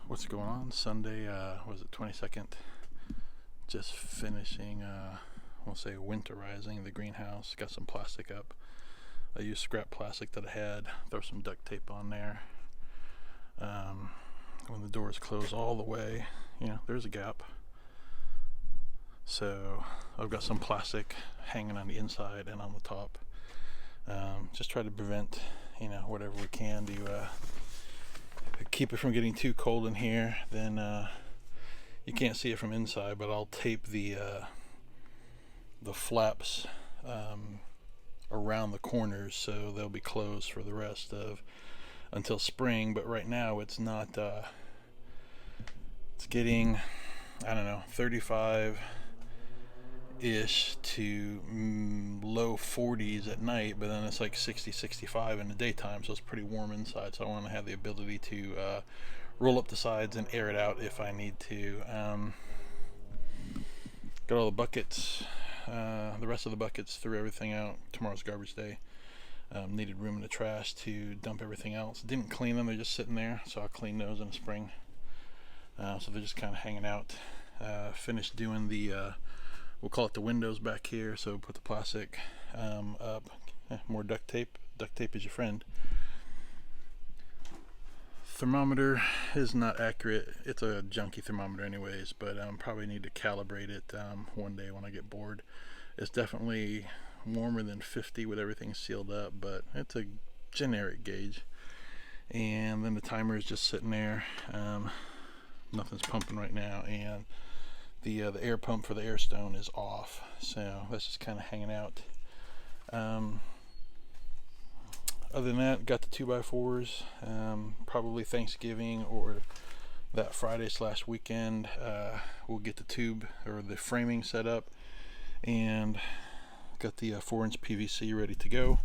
What's going on? Sunday, was it 22nd? Just finishing, we'll say winterizing the greenhouse. Got some plastic up. I used scrap plastic that I had. Throw some duct tape on there. When the doors close all the way, there's a gap. So I've got some plastic hanging on the inside and on the top. Just try to prevent, whatever we can to keep it from getting too cold in here. Then you can't see it from inside, but I'll tape the flaps around the corners so they'll be closed for the rest of until spring. But right now it's not. It's getting, I don't know, 35-ish to low 40s at night, but then it's like 60, 65 in the daytime, so it's pretty warm inside. So I want to have the ability to roll up the sides and air it out if I need to. Got all the buckets, the rest of the buckets, threw everything out. Tomorrow's garbage day. Needed room in the trash to dump everything else. Didn't clean them, they're just sitting there, so I'll clean those in the spring. So they're just kind of hanging out. Finished doing the we'll call it the windows back here. So put the plastic up. More duct tape. Duct tape is your friend. Thermometer is not accurate. It's a junky thermometer anyways, but probably need to calibrate it one day when I get bored. It's definitely warmer than 50 with everything sealed up, but it's a generic gauge. And then the timer is just sitting there. Nothing's pumping right now, and the air pump for the air stone is off, so that's just kind of hanging out. Other than that, got the 2x4s. Probably Thanksgiving or that Friday/weekend, we'll get the tube or the framing set up, and got the 4-inch PVC ready to go.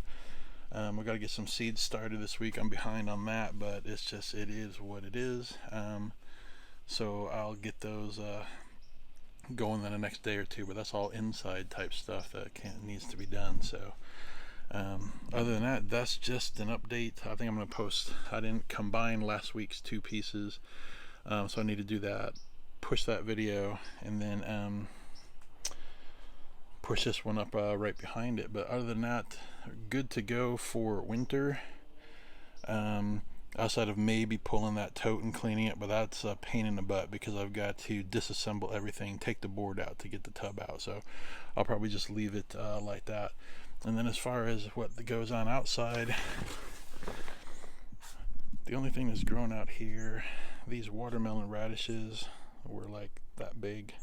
We got to get some seeds started this week. I'm behind on that, but it is what it is. So I'll get those going in the next day or two, but that's all inside type stuff that needs to be done. So other than that, that's just an update. I think I'm going to post. I didn't combine last week's two pieces, so I need to do that, push that video, and then push this one up right behind it. But other than that, good to go for winter. Outside of maybe pulling that tote and cleaning it, but that's a pain in the butt because I've got to disassemble everything, take the board out to get the tub out. So I'll probably just leave it like that. And then as far as what goes on outside, the only thing that's grown out here, these watermelon radishes were like that big.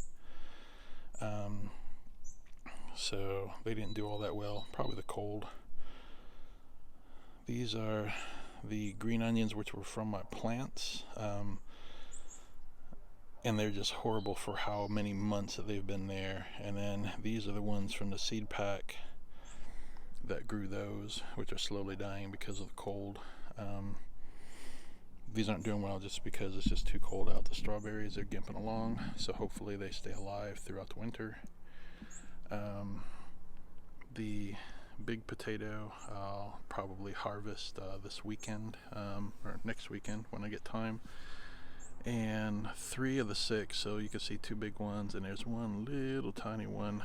So they didn't do all that well, probably the cold. These are the green onions, which were from my plants, and they're just horrible for how many months that they've been there. And then these are the ones from the seed pack that grew those, which are slowly dying because of the cold. These aren't doing well just because it's just too cold out. The strawberries are gimping along, so hopefully they stay alive throughout the winter. The big potato I'll probably harvest this weekend or next weekend when I get time. And 3 of the 6, so you can see 2 big ones and there's one little tiny one,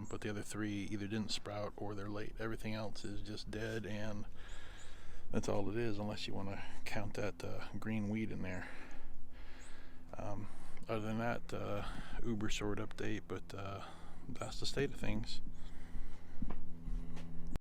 but the other 3 either didn't sprout or they're late. Everything else is just dead, and that's all it is, unless you want to count that green weed in there. Other than that, uber short update, but that's the state of things.